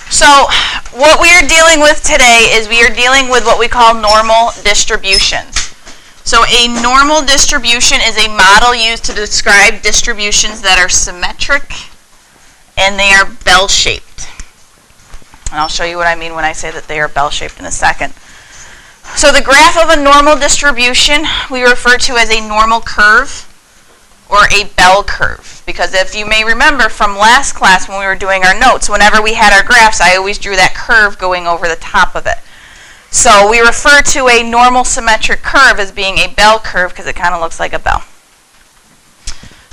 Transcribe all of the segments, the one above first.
So what we are dealing with today is we are dealing with what we call normal distributions. So a normal distribution is a model used to describe distributions that are symmetric and they are bell-shaped. And I'll show you what I mean when I say that they are bell-shaped in a second. So the graph of a normal distribution we refer to as a normal curve or a bell curve. Because if you may remember from last class when we were doing our notes, whenever we had our graphs, I always drew that curve going over the top of it. So we refer to a normal symmetric curve as being a bell curve because it kind of looks like a bell.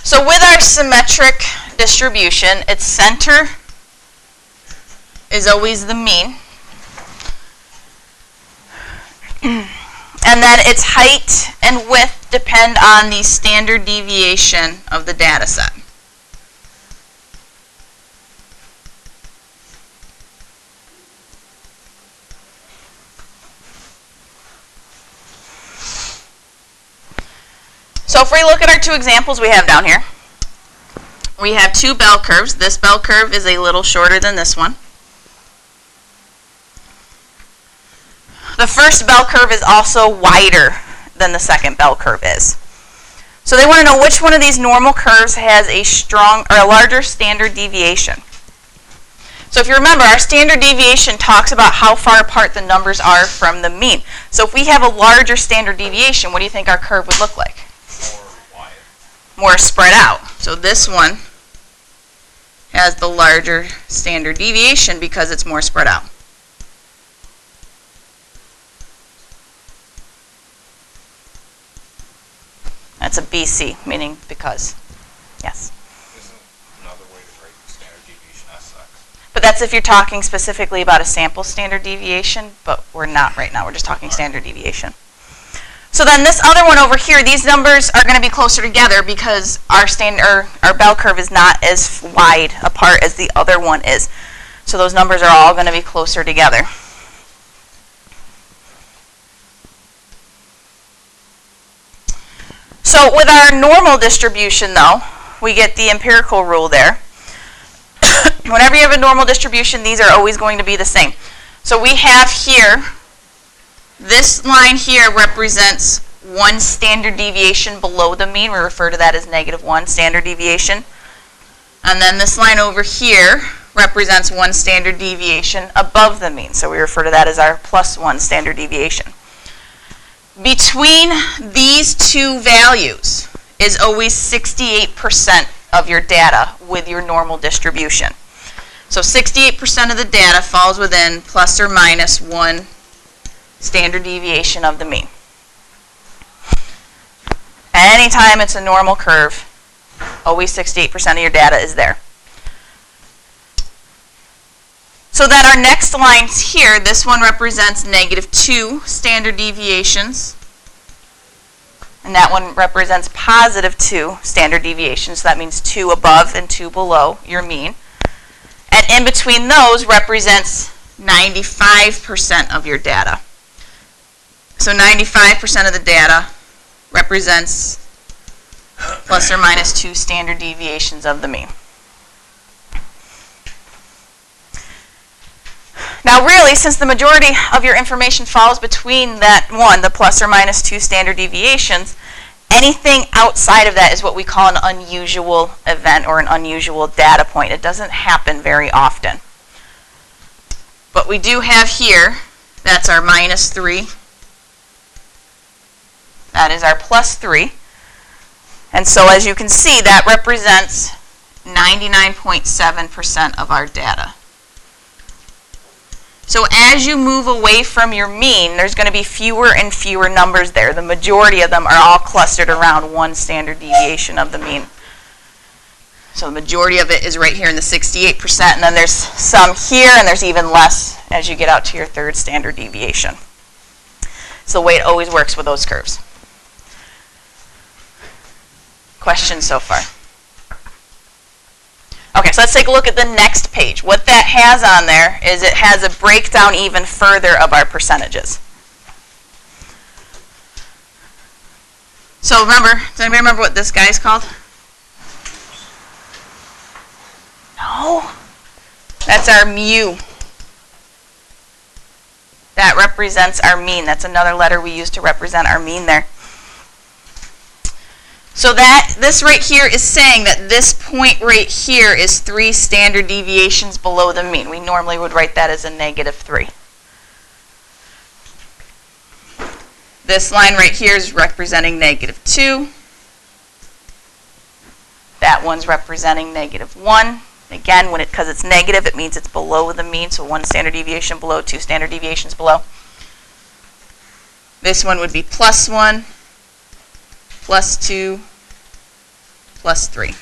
So with our symmetric distribution, its center is always the mean. And then its height and width depend on the standard deviation of the data set. So if we look at our two examples we have down here, we have two bell curves. This bell curve is a little shorter than this one. The first bell curve is also wider than the second bell curve is. So they want to know which one of these normal curves has a strong or a larger standard deviation. So if you remember, our standard deviation talks about how far apart the numbers are from the mean. So if we have a larger standard deviation, what do you think our curve would look like? More wide. More spread out. So this one has the larger standard deviation because it's more spread out. That's a BC, meaning because. Yes? Isn't another way to write the standard deviation SX? But that's if you're talking specifically about a sample standard deviation, but we're not right now. We're just talking standard deviation. So then this other one over here, these numbers are going to be closer together because our bell curve is not as wide apart as the other one is. So those numbers are all going to be closer together. So with our normal distribution, though, we get the empirical rule there. Whenever you have a normal distribution, these are always going to be the same. So we have here, this line here represents one standard deviation below the mean. We refer to that as -1 standard deviation. And then this line over here represents one standard deviation above the mean. So we refer to that as our +1 standard deviation. Between these two values is always 68% of your data with your normal distribution. So 68% of the data falls within ±1 standard deviation of the mean. Anytime it's a normal curve, always 68% of your data is there. So then our next lines here, this one represents -2 standard deviations. And that one represents +2 standard deviations. So that means 2 above and 2 below your mean. And in between those represents 95% of your data. So 95% of the data represents ±2 standard deviations of the mean. Now really, since the majority of your information falls between that one, the ±2 standard deviations, anything outside of that is what we call an unusual event or an unusual data point. It doesn't happen very often. But we do have here, that's our -3. That is our +3. And so as you can see, that represents 99.7% of our data. So as you move away from your mean, there's going to be fewer and fewer numbers there. The majority of them are all clustered around one standard deviation of the mean. So the majority of it is right here in the 68%, and then there's some here, and there's even less as you get out to your third standard deviation. It's the way it always works with those curves. Questions so far? Okay, so let's take a look at the next page. What that has on there is it has a breakdown even further of our percentages. So remember, does anybody remember what this guy's called? No? That's our mu. That represents our mean. That's another letter we use to represent our mean there. So this right here is saying that this point right here is 3 standard deviations below the mean. We normally would write that as a -3. This line right here is representing -2. That one's representing -1. Again, because it's negative, it means it's below the mean. So 1 standard deviation below, 2 standard deviations below. This one would be +1, +2, +3.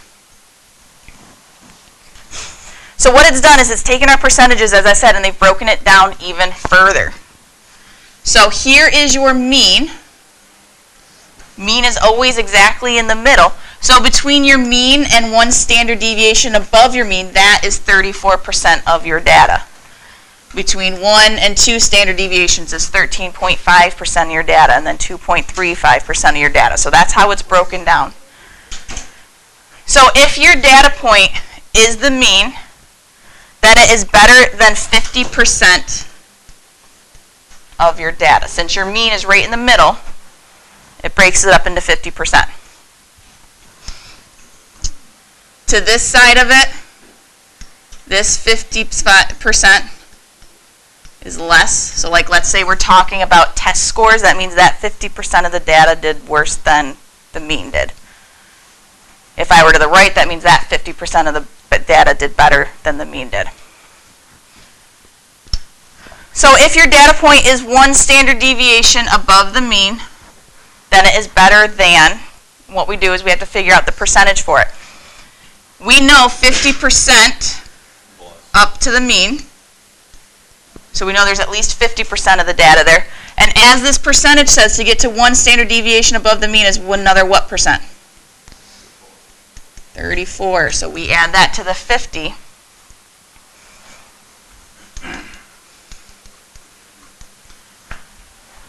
So what it's done is it's taken our percentages, as I said, and they've broken it down even further. So here is your mean. Mean is always exactly in the middle. So between your mean and 1 standard deviation above your mean, that is 34% of your data. Between 1 and 2 standard deviations is 13.5% of your data, and then 2.35% of your data. So that's how it's broken down. So if your data point is the mean, then it is better than 50% of your data. Since your mean is right in the middle, it breaks it up into 50%. To this side of it, this 50% is less. So like let's say we're talking about test scores, that means that 50% of the data did worse than the mean did. If I were to the right, that means that 50% of the data did better than the mean did. So if your data point is 1 standard deviation above the mean, then it is better than, what we do is we have to figure out the percentage for it. We know 50% up to the mean. So we know there's at least 50% of the data there. And as this percentage says, to get to 1 standard deviation above the mean is another what percent? 34. So we add that to the 50.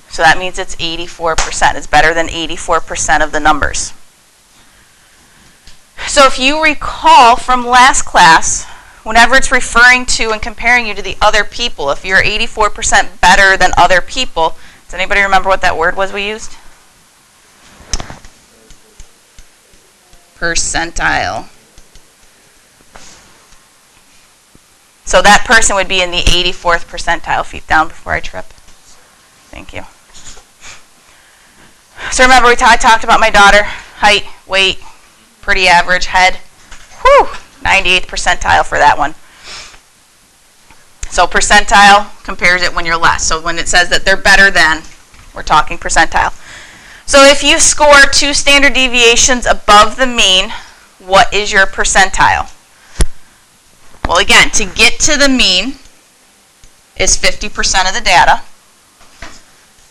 So that means it's 84%. It's better than 84% of the numbers. So if you recall from last class, whenever it's referring to and comparing you to the other people, if you're 84% better than other people, does anybody remember what that word was we used? Percentile. So that person would be in the 84th percentile. Feet down before I trip. Thank you. So remember I talked about my daughter, height, weight, pretty average, head. Whew, 98th percentile for that one. So percentile compares it when you're less. So when it says that they're better than, we're talking percentile. So if you score 2 standard deviations above the mean, what is your percentile? Well, again, to get to the mean is 50% of the data.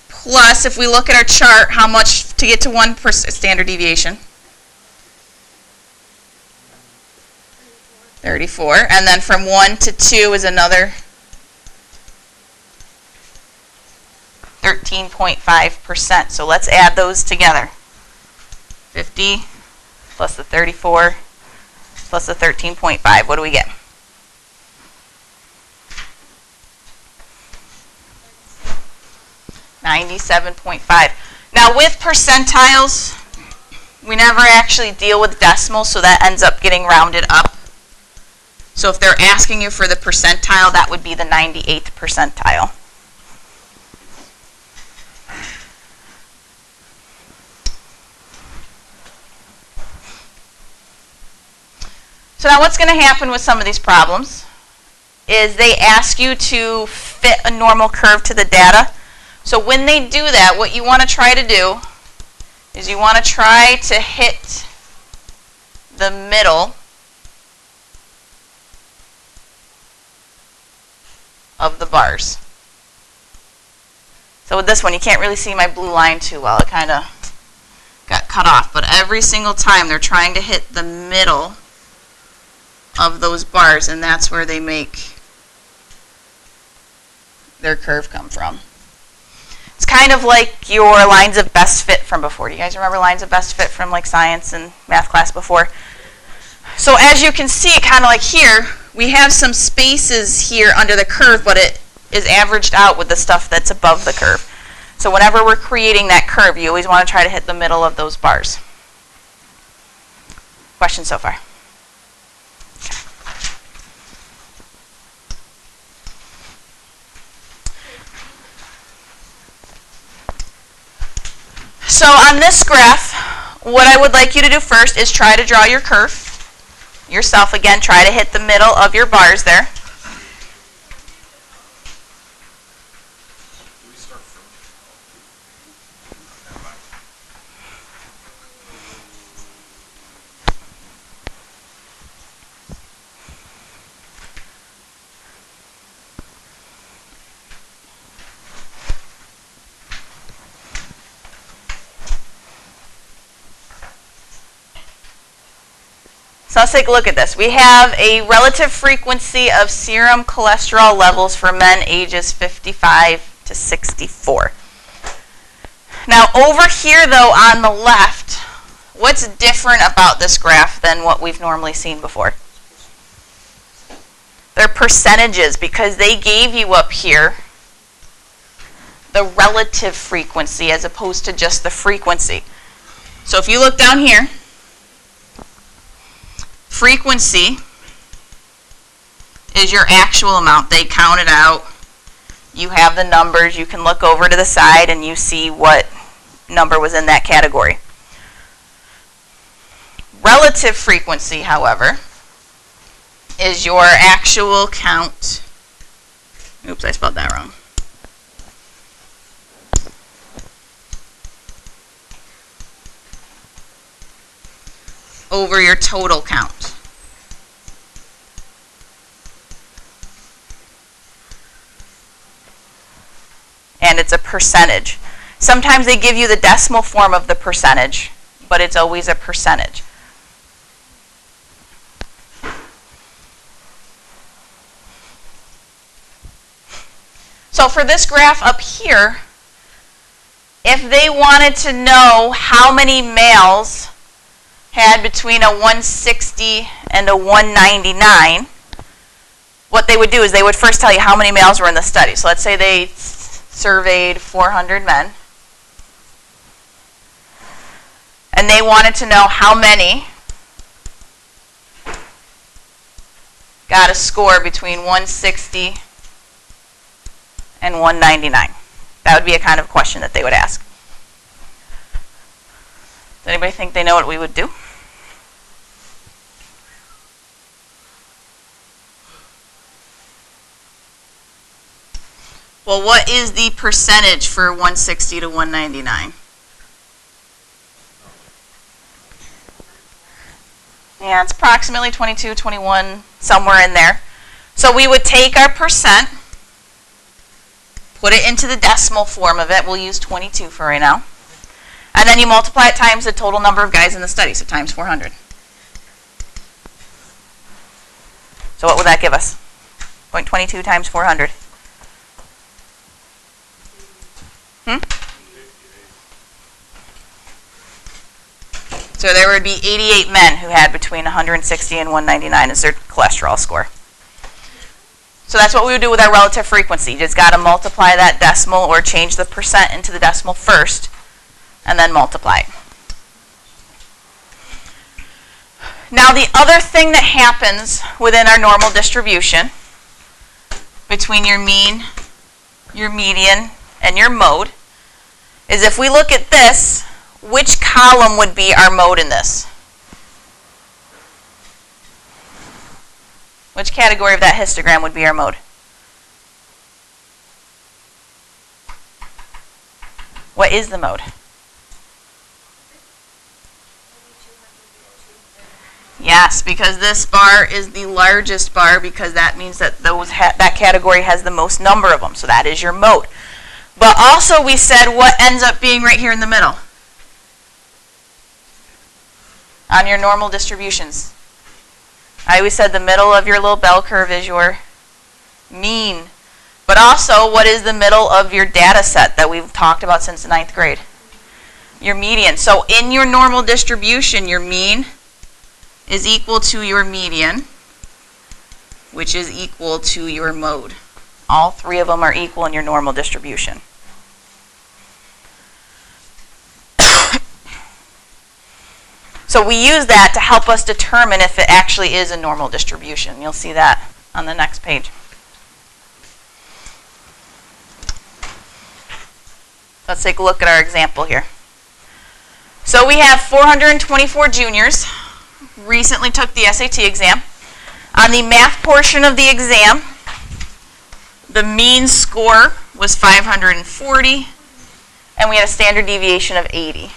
Plus, if we look at our chart, how much to get to 1 standard deviation? 34. And then from 1 to 2 is another 13.5%. So let's add those together. 50 plus the 34 plus the 13.5. What do we get? 97.5. Now with percentiles, we never actually deal with decimals, so that ends up getting rounded up. So if they're asking you for the percentile, that would be the 98th percentile. So now what's going to happen with some of these problems is they ask you to fit a normal curve to the data. So when they do that, what you want to try to do is you want to try to hit the middle of the bars. So with this one, you can't really see my blue line too well. It kind of got cut off. But every single time they're trying to hit the middle of those bars, and that's where they make their curve come from. It's kind of like your lines of best fit from before. Do you guys remember lines of best fit from like science and math class before? So as you can see, kind of like here, we have some spaces here under the curve, but is averaged out with the stuff that's above the curve. So whenever we're creating that curve, you always want to try to hit the middle of those bars. Questions so far? So on this graph, what I would like you to do first is try to draw your curve. Yourself again, try to hit the middle of your bars there. So let's take a look at this. We have a relative frequency of serum cholesterol levels for men ages 55 to 64. Now over here though on the left, what's different about this graph than what we've normally seen before? They're percentages, because they gave you up here the relative frequency as opposed to just the frequency. So if you look down here, frequency is your actual amount. They count it out. You have the numbers. You can look over to the side and you see what number was in that category. Relative frequency, however, is your actual count. Oops, I spelled that wrong. Over your total count. And it's a percentage. Sometimes they give you the decimal form of the percentage, but it's always a percentage. So for this graph up here, if they wanted to know how many males had between a 160 and a 199, what they would do is they would first tell you how many males were in the study. So let's say they surveyed 400 men, and they wanted to know how many got a score between 160 and 199. That would be a kind of question that they would ask. Does anybody think they know what we would do? Well, what is the percentage for 160 to 199? Yeah, it's approximately 22, 21, somewhere in there. So we would take our percent, put it into the decimal form of it. We'll use 22 for right now. And then you multiply it times the total number of guys in the study, so times 400. So what would that give us? 0.22 times 400. So there would be 88 men who had between 160 and 199 as their cholesterol score. So that's what we would do with our relative frequency. You just got to multiply that decimal or change the percent into the decimal first and then multiply it. Now the other thing that happens within our normal distribution between your mean, your median, and your mode is if we look at this, which column would be our mode in this? Which category of that histogram would be our mode? What is the mode? Yes, because this bar is the largest bar, because that means that that category has the most number of them. So that is your mode. But also we said what ends up being right here in the middle on your normal distributions. I always said the middle of your little bell curve is your mean. But also, what is the middle of your data set that we've talked about since the 9th grade? Your median. So in your normal distribution, your mean is equal to your median, which is equal to your mode. All three of them are equal in your normal distribution. So we use that to help us determine if it actually is a normal distribution. You'll see that on the next page. Let's take a look at our example here. So we have 424 juniors recently took the SAT exam. On the math portion of the exam, the mean score was 540, and we had a standard deviation of 80.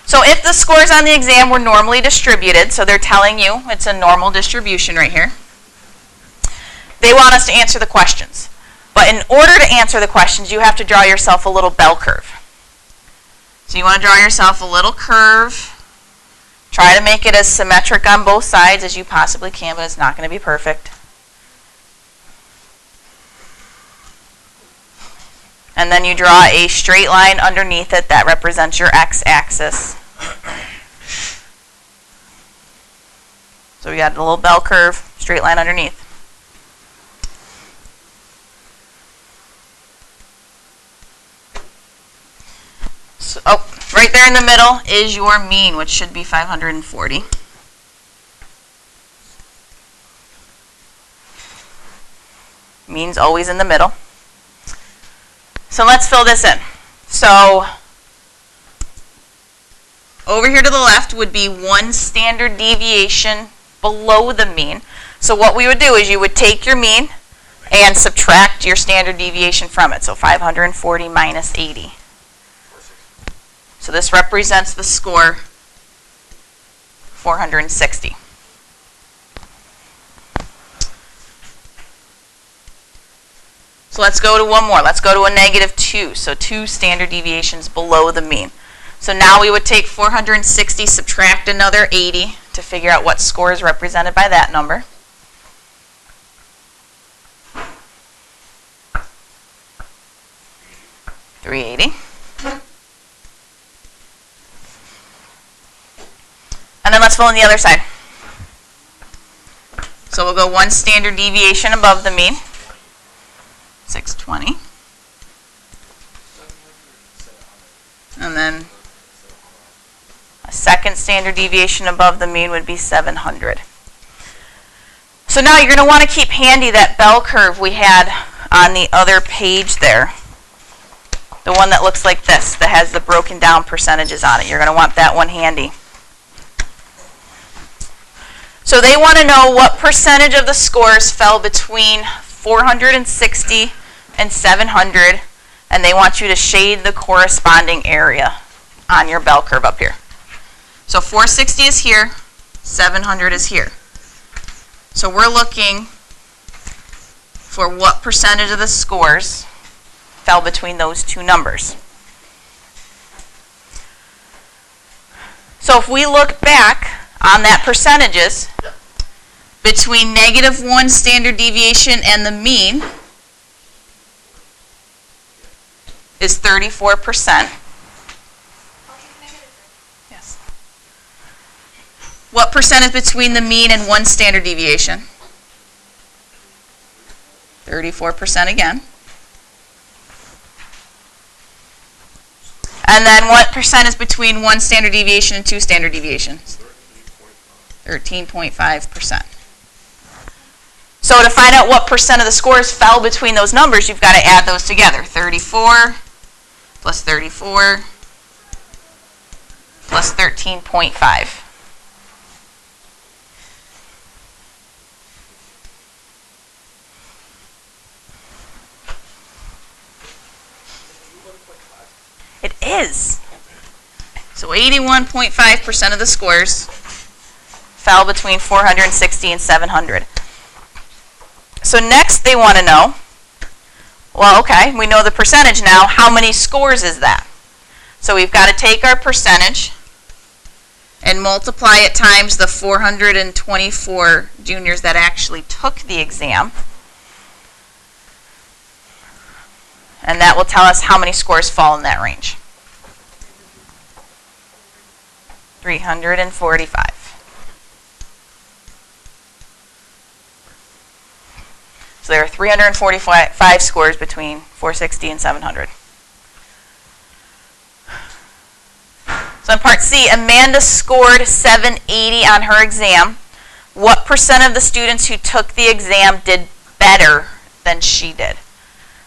So if the scores on the exam were normally distributed, so they're telling you it's a normal distribution right here, they want us to answer the questions. But in order to answer the questions, you have to draw yourself a little bell curve. So you want to draw yourself a little curve. Try to make it as symmetric on both sides as you possibly can, but it's not going to be perfect. And then you draw a straight line underneath it that represents your x-axis. So we got a little bell curve, straight line underneath. So, right there in the middle is your mean, which should be 540. Mean's always in the middle. So let's fill this in. So over here to the left would be one standard deviation below the mean. So what we would do is you would take your mean and subtract your standard deviation from it. So 540 minus 80. So this represents the score 460. So let's go to one more. Let's go to a -2. So 2 standard deviations below the mean. So now we would take 460, subtract another 80 to figure out what score is represented by that number. $380. And then let's fill in the other side. So we'll go 1 standard deviation above the mean. 620. And then a second standard deviation above the mean would be 700. So now you're going to want to keep handy that bell curve we had on the other page there. The one that looks like this, that has the broken down percentages on it. You're going to want that one handy. So they want to know what percentage of the scores fell between 460 and 700, and they want you to shade the corresponding area on your bell curve up here. So 460 is here, 700 is here. So we're looking for what percentage of the scores fell between those two numbers. So if we look back on that percentages, between -1 standard deviation and the mean is 34%. Yes. What percent is between the mean and 1 standard deviation? 34% again. And then what percent is between 1 standard deviation and 2 standard deviations? 13.5%. So to find out what percent of the scores fell between those numbers, you've got to add those together. 34 plus 34 plus 13.5. It is. So 81.5% of the scores fell between 460 and 700. So next they want to know, well, okay, we know the percentage now. How many scores is that? So we've got to take our percentage and multiply it times the 424 juniors that actually took the exam. And that will tell us how many scores fall in that range. 345. So there are 345 scores between 460 and 700. So in part C, Amanda scored 780 on her exam. What percent of the students who took the exam did better than she did?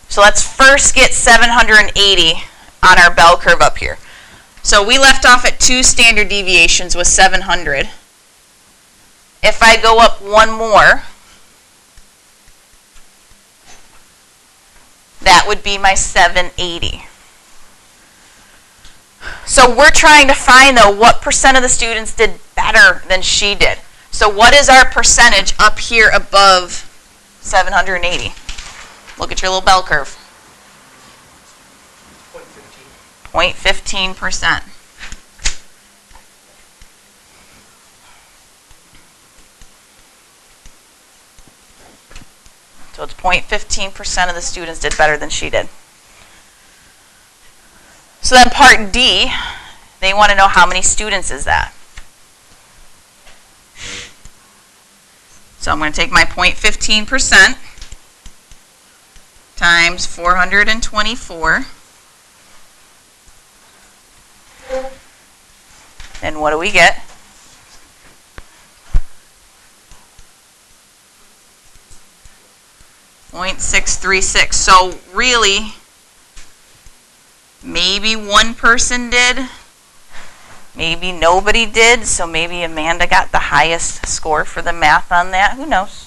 So let's first get 780 on our bell curve up here. So we left off at 2 standard deviations with 700. If I go up one more, that would be my 780. So we're trying to find, though, what percent of the students did better than she did. So what is our percentage up here above 780? Look at your little bell curve. 0.15%. So it's 0.15% of the students did better than she did. So then part D, they want to know how many students is that. So I'm going to take my 0.15% times 424. And what do we get? .636. So really, maybe one person did, maybe nobody did, so maybe Amanda got the highest score for the math on that. Who knows?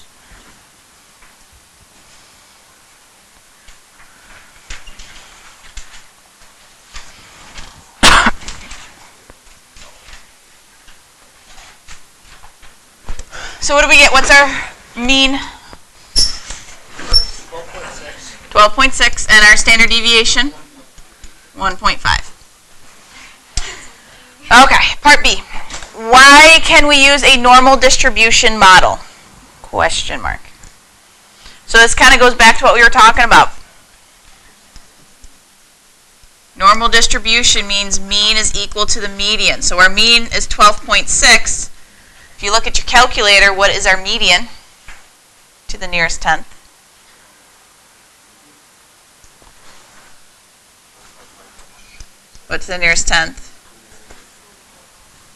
So what do we get? What's our mean? 12.6, and our standard deviation? 1.5. Okay, part B. Why can we use a normal distribution model? Question mark. So this kind of goes back to what we were talking about. Normal distribution means mean is equal to the median. So our mean is 12.6. If you look at your calculator, what is our median to the nearest tenth? What's the nearest tenth?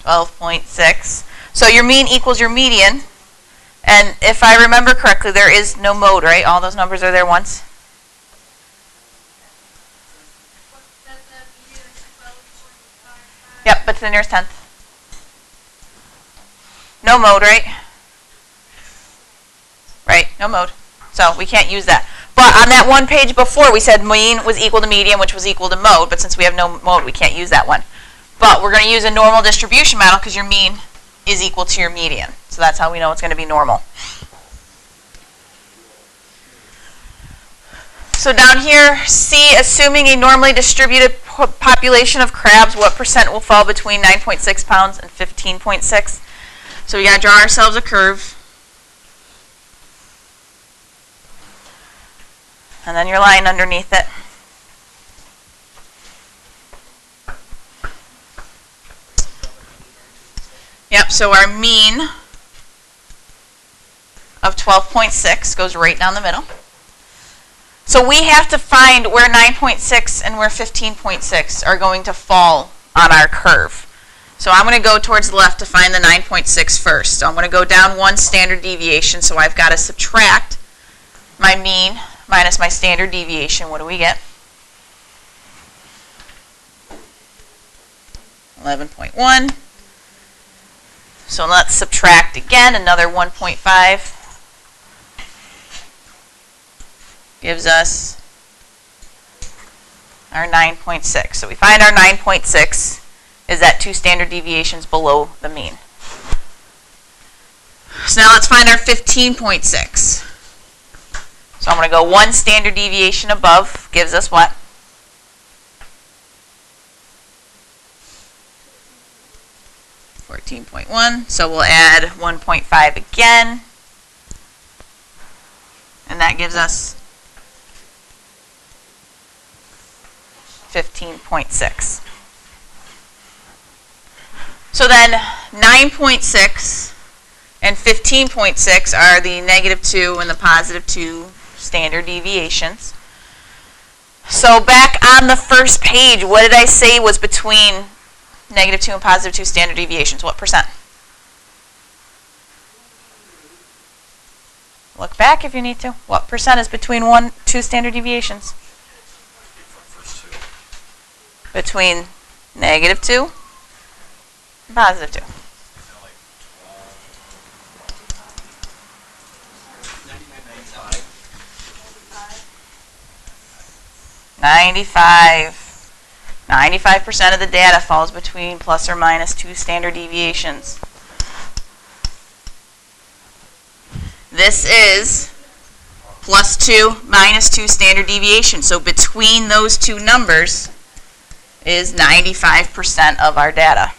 12.6. So your mean equals your median. And if I remember correctly, there is no mode, right? All those numbers are there once. Yep, but it's the nearest tenth. No mode, right? Right, no mode. So we can't use that. But on that one page before, we said mean was equal to median, which was equal to mode. But since we have no mode, we can't use that one. But we're going to use a normal distribution model because your mean is equal to your median. So that's how we know it's going to be normal. So down here, C, assuming a normally distributed population of crabs, what percent will fall between 9.6 pounds and 15.6? So we got to draw ourselves a curve. And then your line underneath it. Yep, so our mean of 12.6 goes right down the middle. So we have to find where 9.6 and where 15.6 are going to fall on our curve. So I'm going to go towards the left to find the 9.6 first. So I'm going to go down one standard deviation, so I've got to subtract my mean minus my standard deviation. What do we get? 11.1. So let's subtract again, another 1.5. Gives us our 9.6. So we find our 9.6 is at 2 standard deviations below the mean. So now let's find our 15.6. So I'm going to go 1 standard deviation above, gives us what? 14.1. So we'll add 1.5 again. And that gives us 15.6. So then 9.6 and 15.6 are the -2 and the +2 standard deviations. So back on the first page, what did I say was between -2 and +2 standard deviations? What percent? Look back if you need to. What percent is between 2 standard deviations? Between -2 and +2. 95% of the data falls between plus or minus 2 standard deviations. This is +2 -2 standard deviation. So between those two numbers is 95% of our data.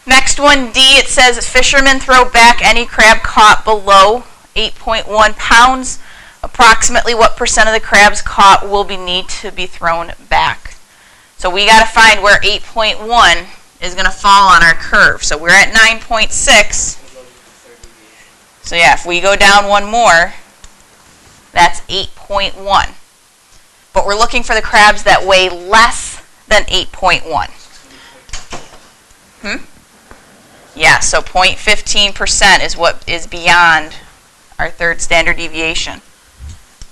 Next one, D, it says fishermen throw back any crab caught below 8.1 pounds. Approximately what percent of the crabs caught will need to be thrown back? So we got to find where 8.1 is going to fall on our curve. So we're at 9.6. So yeah, if we go down one more, that's 8.1. But we're looking for the crabs that weigh less than 8.1. Yeah, so 0.15% is what is beyond our third standard deviation.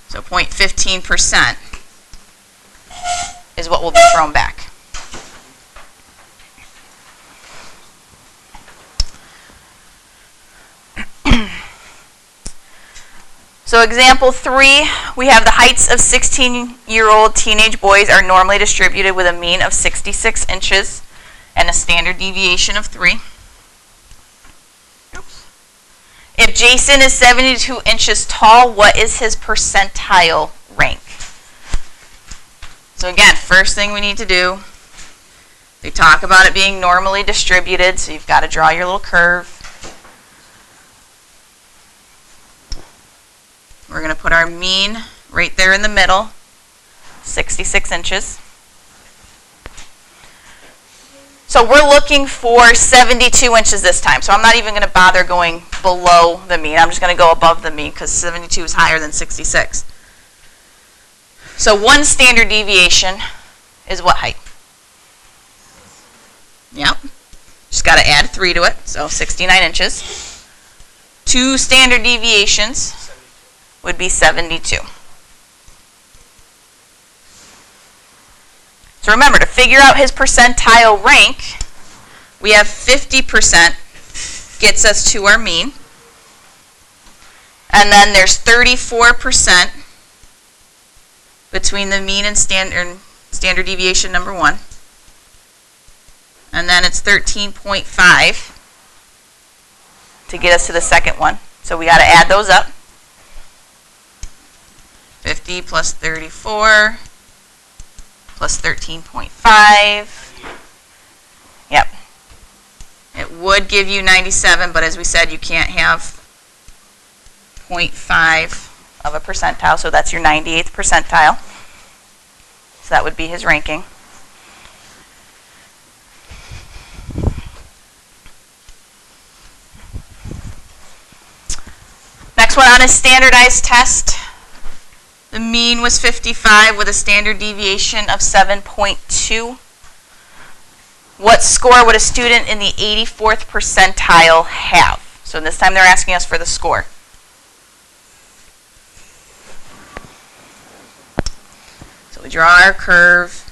So 0.15% is what will be thrown back. So example 3, we have the heights of 16-year-old teenage boys are normally distributed with a mean of 66 inches and a standard deviation of 3. If Jason is 72 inches tall, what is his percentile rank? So again, first thing we need to do, they talk about it being normally distributed, so you've got to draw your little curve. We're going to put our mean right there in the middle, 66 inches. So we're looking for 72 inches this time. So I'm not even going to bother going below the mean. I'm just going to go above the mean because 72 is higher than 66. So one standard deviation is what height? Yep. Just got to add 3 to it. So 69 inches. 2 standard deviations would be 72. So remember, to figure out his percentile rank, we have 50% gets us to our mean. And then there's 34% between the mean and standard deviation number 1. And then it's 13.5 to get us to the second one. So we got to add those up. 50 plus 34 plus 13.5. Yep. It would give you 97, but as we said, you can't have 0.5 of a percentile, so that's your 98th percentile. So that would be his ranking. Next one on a standardized test. The mean was 55 with a standard deviation of 7.2. What score would a student in the 84th percentile have? So this time they're asking us for the score. So we draw our curve.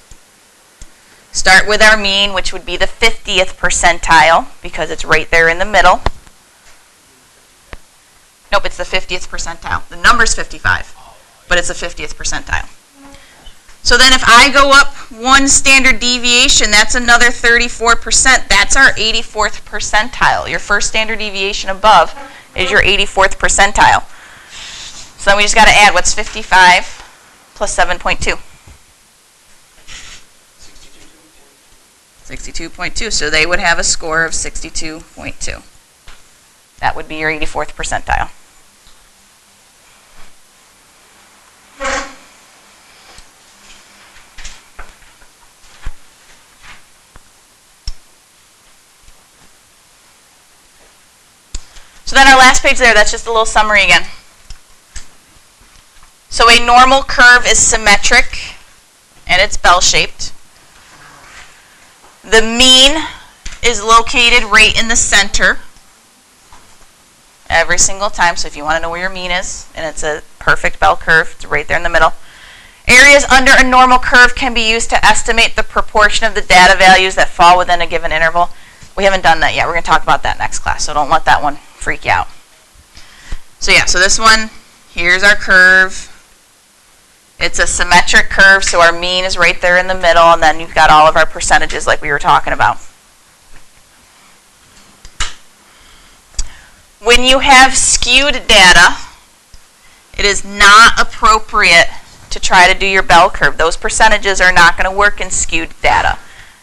Start with our mean, which would be the 50th percentile because it's right there in the middle. Nope, it's the 50th percentile. The number's 55. But it's a 50th percentile. So then if I go up 1 standard deviation, that's another 34%. That's our 84th percentile. Your first standard deviation above is your 84th percentile. So then we just got to add what's 55 plus 7.2. 62.2. So they would have a score of 62.2. That would be your 84th percentile. So then last page there, that's just a little summary again. So a normal curve is symmetric and it's bell-shaped. The mean is located right in the center every single time. So if you want to know where your mean is, and it's a perfect bell curve, it's right there in the middle. Areas under a normal curve can be used to estimate the proportion of the data values that fall within a given interval. We haven't done that yet. We're going to talk about that next class, so don't let that one freak you out. So yeah, so this one, here's our curve. It's a symmetric curve, so our mean is right there in the middle, and then you've got all of our percentages like we were talking about. When you have skewed data, it is not appropriate to try to do your bell curve. Those percentages are not going to work in skewed data.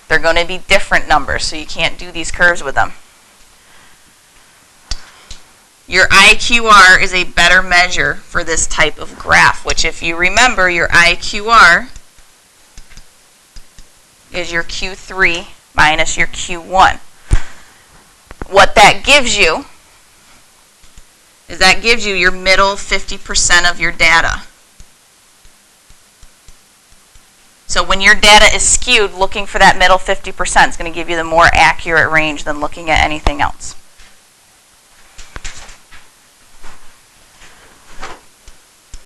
They're going to be different numbers, so you can't do these curves with them. Your IQR is a better measure for this type of graph, which if you remember, your IQR is your Q3 minus your Q1. What that gives you is that gives you your middle 50% of your data. So when your data is skewed, looking for that middle 50% is going to give you the more accurate range than looking at anything else.